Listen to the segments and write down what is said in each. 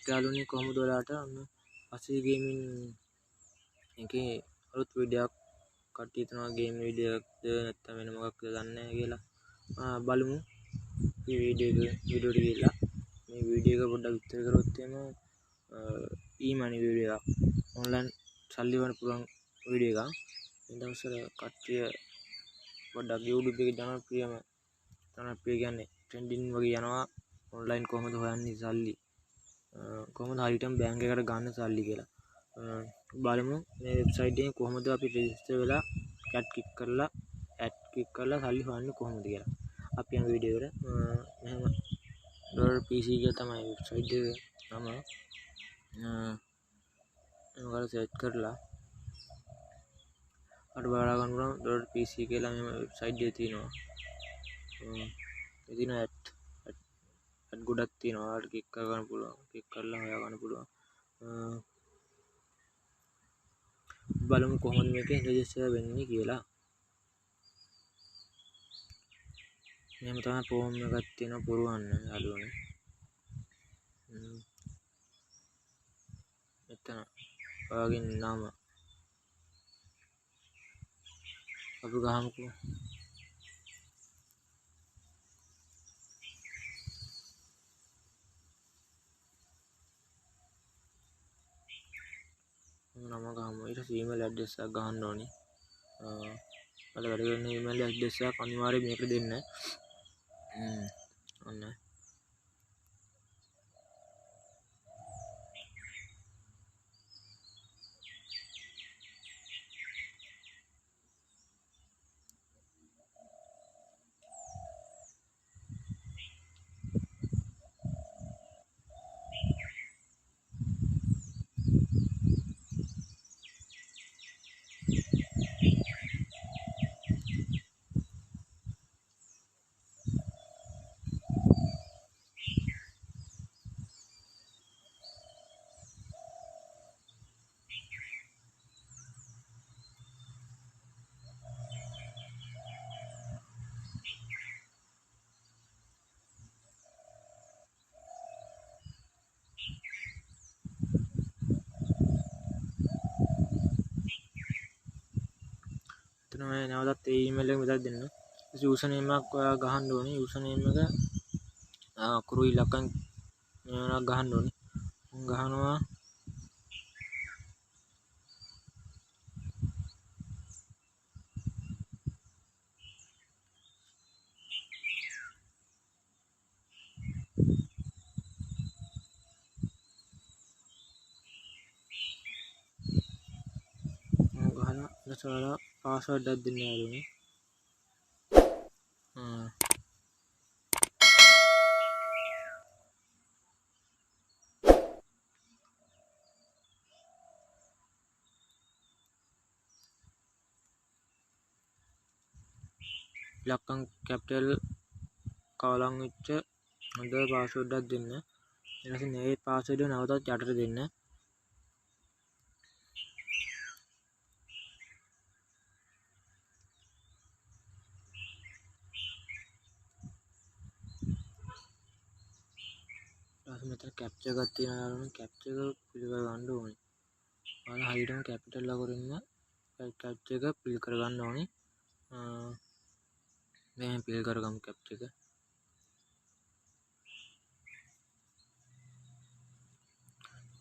ඕක යාළුවනේ කොහොමද ඔයාලට පස්සේ ගේමින් එකේ අලුත් වීඩියෝ එකක් කට්ටිය හිතනවා ගේම් වීඩියෝ එකක්ද නැත්නම් වෙන මොකක්ද දන්නේ නැහැ කියලා බලමු මේ වීඩියෝ ගිහිල්ලා මේ වීඩියෝ එක පොඩ්ඩක් විස්තර කරොත් එහෙම ඊමනි වීඩියෝ එකක් ඔන්ලයින් සල්ලි වන්න පුළුවන් වීඩියෝ එකක් මේ දවස්වල කට්ටිය පොඩ්ඩක් YouTube එකේ ජනප්‍රිය කියන්නේ ට්‍රෙන්ඩින් වගේ යනවා ඔන්ලයින් කොහොමද හොයන්නේ සල්ලි කොහොමද හරියටම බැංක් එකකට ගන්න සල්ලි කියලා බලමු මේ වෙබ්සයිට් එකේ කොහොමද අපි රෙජිස්ටර් වෙලා ඇඩ් ක්ලික් කරලා සල්ලි හොයන්නේ කොහොමද කියලා අපි යන වීඩියෝ එකට මෙහෙම .pc කියලා තමයි වෙබ්සයිට් එක නම ඔයාලා සර්ච් කරලා අර බලලා ගන්න පුළුවන් .pc කියලා මේ වෙබ්සයිට් එකේ තියෙනවා ඉතින් ඇඩ් ගොඩක් තියෙනවා ඔයාලට ක්ලික් කරගන්න පුළුවන් ක්ලික් කරලා හොයා ගන්න පුළුවන් බලමු කොහොමද මේකේ රෙජිස්ටර් වෙන්නේ කියලා මෙහෙම තමයි ෆෝම් එකක් තියෙනවා පුරවන්න යාළුවනේ මෙතන ඔයාගේ නම අපි ගහමුකෝ නම ගහමු ඊට පස්සේ ඊමේල් ඇඩ්‍රස් එකක් ගහන්න ඕනේ වැඩ කරන ඊමේල් ඇඩ්‍රස් එකක් අනිවාර්යයෙන් මේකට දෙන්න ඔන්න මේ නැවතත් ඒ ඊමේල් එක මෙතන දෙන්න. යූසර් නේම් එකක් ඔයා ගහන්න ඕනේ. යූසර් නේම් එක අකුරු ඉලක්කම් මේවනක් ගහන්න ඕනේ. මම ගහනවා ඊට පාස්වර්ඩ් එකක් දෙන්න යාළුවනේ. ඉලක්කම් කැපිටල් කලම් වෙච්ච හොඳ පාස්වර්ඩ් එකක් දෙන්න. ඊට පස්සේ මේ පාස්වර්ඩ් එක නැවතත් යටට දෙන්න. මෙතන කැප්චර් එකක් තියෙනවා කැප්චර් එක පිළිකර ගන්න ඕනේ. ඔයාලා හරියටම කැපිටල් අකුරින්ම කැප්චර් එක පිළිකර ගන්න ඕනේ. මේ පිළිකර කරගමු කැප්චර් එක.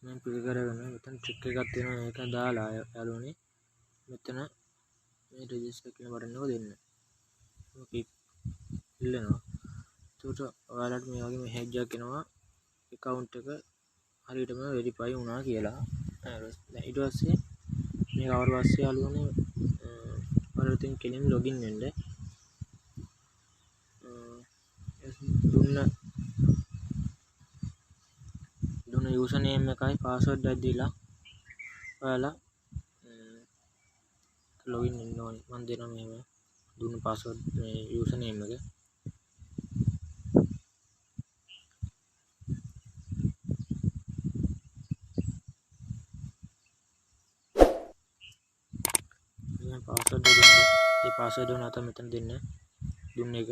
මම පිළිකරගෙන මෙතන ට්‍රික් එකක් තියෙනවා මේක දාලා යාළුවනේ. මෙතන මේ රෙජිස්ටර් කියන බටන් එක දෙන්න. ඔකේ ඉල්ලනවා. ඒකට ඔයාලට මේ වගේ මෙසේජ් එකක් එනවා. account එක හරියටම verify වුණා කියලා. ඊට පස්සේ මේක ආවට පස්සේ යාළුවනේ ඔයාලට තියෙන කෙලින් login වෙන්න. දුන්න user name එකයි password එකයි දීලා ඔයාලා login වෙන්න ඕනේ. මම දෙනවා මෙහෙම දුන්න password මේ user name එක. password එක දෙන්න. මේ password එක නැවත මෙතන දෙන්න. දුන්න එක.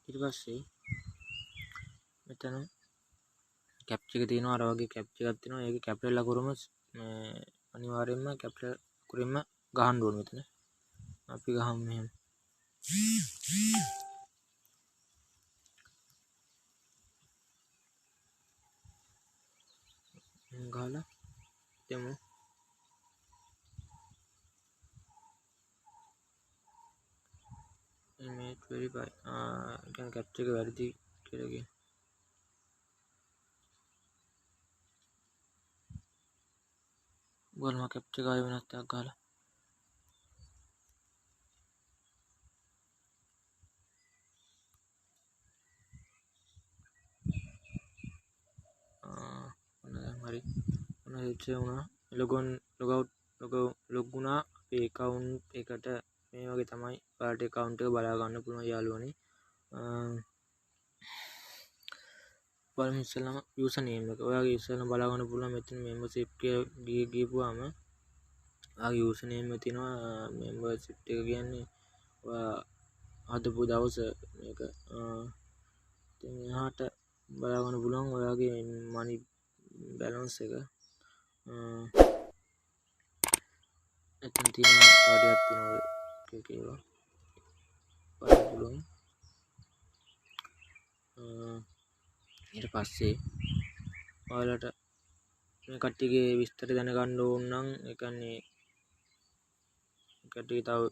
ඊට පස්සේ මෙතන කැප්චර් එක තියෙනවා අර වගේ කැප්චර් එකක් තියෙනවා ඒකේ කැපිටල් ලකුරුම අනිවාර්යයෙන්ම කැපිටල් ලකුරින්ම ගහන්න ඕනේ මෙතන අපි ගහමු මෙහෙම ගහලා දෙමු image verify දැන් කැප්චර් එක වැරදි කියලා කියන බලමු කැප්චර් එක ආයෙ වෙනස් එකක් ගහලා ඔන්න දැන් හරි ඔන්න හෙච්ච වුණා ලොග් වුණා අපේ account එකට මේ වගේ තමයි ඔයාලට account එක බලා ගන්න පුළුවන් යාළුවනේ බලමු ඉස්සෙල්ලාම user name එක ඔයාගේ ඉස්සෙල්ලාම බලා ගන්න පුළුවන් මෙතන membership එක ගිහපුවාම ඔයාගේ user name එක තියෙනවා membership එක කියන්නේ ඔයා හදපු දවස මේක ඉතින් එහාට බලා ගන්න පුළුවන් ඔයාගේ money balance එක එතන තියෙනවා කාඩයක් තියෙනවා කියලා බලන්න පුළුවන් ඊට පස්සේ ඔයාලට මේ කට්ටියගේ විස්තර දැනගන්න ඕන නම් ඒ කියන්නේ කට්ටිය තව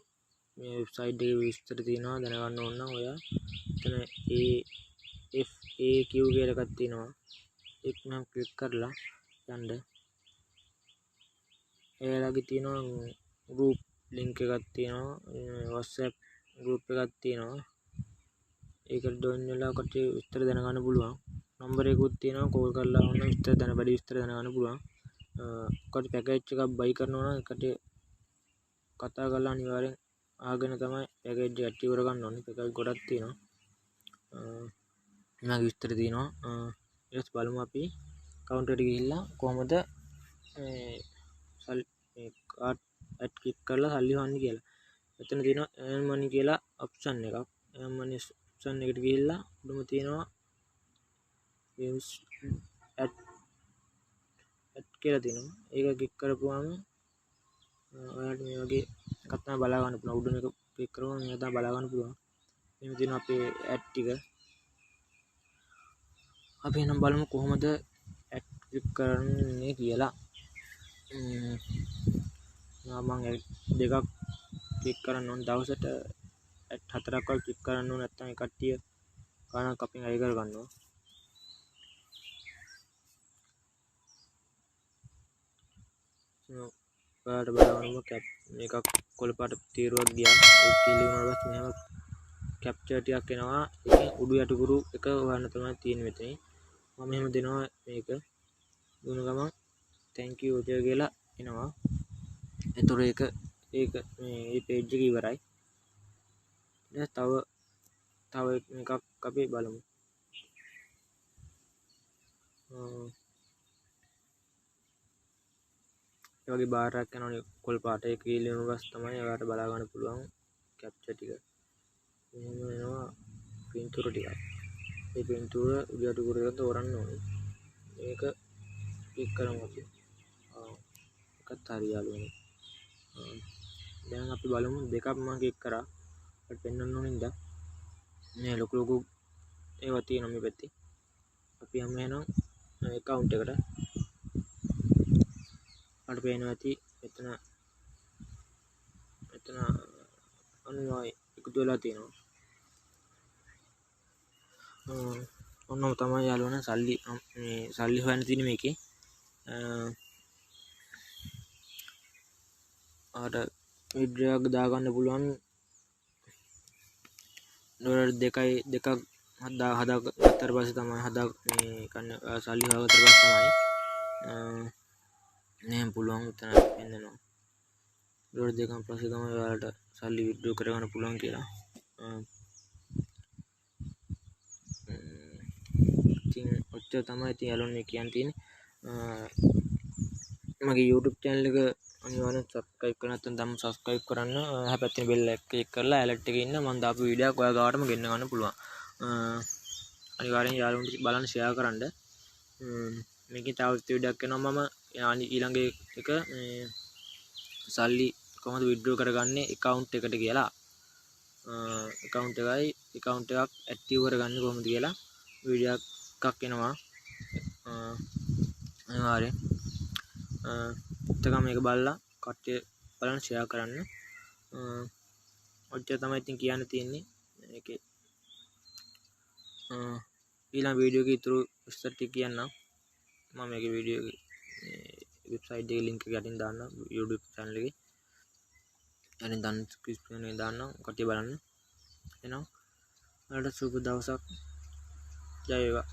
මේ වෙබ්සයිට් එකේ විස්තර තියෙනවා දැනගන්න ඕන නම් ඔයා එතන FAQ කියලා එකක් තියෙනවා ඒක නම් ක්ලික් කරලා යන්න එයාලගේ තියෙනවා group link එකක් තියෙනවා WhatsApp group එකක් තියෙනවා ඒකට join වෙලා කට්ටිය විස්තර දැනගන්න පුළුවන් නම්බර් එකකුත් තියෙනවා කෝල් කරලා ඕන විස්තර දැනගන්න පුළුවන් කොට පැකේජ් එකක් බයි කරනවා නම් කට්ටිය කතා කරලා අනිවාර්යෙන් ආගෙන තමයි පැකේජ් එක ඇක්ටිව් කරගන්න ඕනේ පැකේජ් ගොඩක් තියෙනවා මගේ විස්තර තියෙනවා ඊට බලමු අපි account එකට ගිහිල්ලා කොහොමද මේ කාඩ් ඇඩ් ක්ලික් කරලා සල්ලි හොයන්නේ කියලා මෙතන තියෙනවා earn money කියලා ඔප්ෂන් එකක් earn money ඔප්ෂන් එකට ගිහිල්ලා උඩම තියෙනවා add කියලා තියෙනවා ඒක ක්ලික් කරපුවාම ඔයාලට මේ වගේ එකක් තමයි බලා ගන්න පුළුවන් උඩම එක ක්ලික් කරපුවම මේක තමයි බලා ගන්න පුළුවන් මෙහෙම තියෙනවා අපේ ඇඩ් ටික අපි එහෙනම් බලමු කොහොමද ඇඩ් ක්ලික් කරන්නේ කියලා මම දෙකක් ක්ලික් කරන්න ඕන දවසට ඇඩ් 4ක් වගේ ක්ලික් කරන්න ඕන නැත්නම් ඒ කට්ටිය ගානක් අපෙන් අය කර ගන්නවා ඔයාලට බලන්න කැප් මේකක් කොළ පාට තීරුවක් ගියා ඒක කියලිවුණාට පස්සේ මෙහෙම කැප්චර් ටිකක් එනවා ඒකෙන් උඩු යටිකුරු එක හොයන්න තමයි තියෙන්නේ මෙතන මම එහෙම දෙනවා මේක දුන ගමන් thank you කියලා එනවා එතකොට ඒක මේ page එක ඉවරයි දැන් තව එකක් අපි බලමු ඒ වගේ බාරයක් යනවනේ කොළ පාට ඒක කියලිවුණාට පස්සේ තමයි ඔයාලට බලා ගන්න පුළුවන් කැප්චර් ටික එහෙම එනවා පින්තූර ටිකක් ඒ පින්තූර උඩ යටිකුරු එක තෝරන්න ඕනේ මේක ක්ලික් කරමු අපි එකත් හරි යාළුවනේ දැන් අපි බලමු දෙකක් මම ක්ලික් කරා අපිට පෙන්වන්න ඕනින්ද මේ ලොකු ඒවා තියෙනවා මේ පැත්තේ අපි යමු එහෙනම් account එකට අපිට පේනවා ඇති මෙතන අනිවාර්ය එකතු වෙලා තියෙනවා ඔන්නම තමයි යාළුවනේ සල්ලි හොයන්න තියෙන්නේ මේකේ ආට විඩ්‍රෝ එකක් දාගන්න පුළුවන් ඩොලර් 2ක් හදාගත්තට පස්සේ තමයි මේ කන්නේ සල්ලි හොයාගත්තට පස්සේ තමයි නේම් පුළුවන් උතන එන්නනවා ඩොලර් 2ක් පස්සේ තමයි ඔයාලට සල්ලි විඩ්‍රෝ කරගන්න පුළුවන් කියලා ඉතින් ඔච්චර තමයි ඉතින් යාළුවනේ කියන්න තියෙන්නේ මගේ YouTube channel එක අනිවාර්යෙන් subscribe කරන්න නැත්නම් දැන් subscribe කරන්න එහා පැත්තේ bell එක ක්ලික් කරලා alert එකේ ඉන්න මම දාපු වීඩියෝක් ඔයා ගාවටම ගෙන්න ගන්න පුළුවන් අනිවාර්යෙන් යාළුවන්ට බලන්න ෂෙයා කරන්න. මේකේ තව වීඩියෝක් කරනවා මම ඊළඟ එක සල්ලි කොහොමද විත්ඩ්‍රෝ කරගන්නේ account එකට කියලා. account එකක් active කරගන්නේ කොහොමද කියලා වීඩියෝ එකක් එනවා. අනිවාර්යෙන් එතකම මේක බලලා කට්ටිය බලන්න ෂෙයා කරන්න. ඔච්චර තමයි ඉතින් කියන්න තියෙන්නේ. මේකේ ඊළඟ වීඩියෝ එකේ ඉතුරු විස්තර ටික කියන්නම්. මම මේකේ වීඩියෝ වෙබ්සයිට් එකේ link එක යටින් දාන්නම්. YouTube channel එකේ යටින් දාන්න description එකේ දාන්නම්. කට්ටිය බලන්න. එනවා. ඔයාලට සුබ දවසක්. ජය වේවා.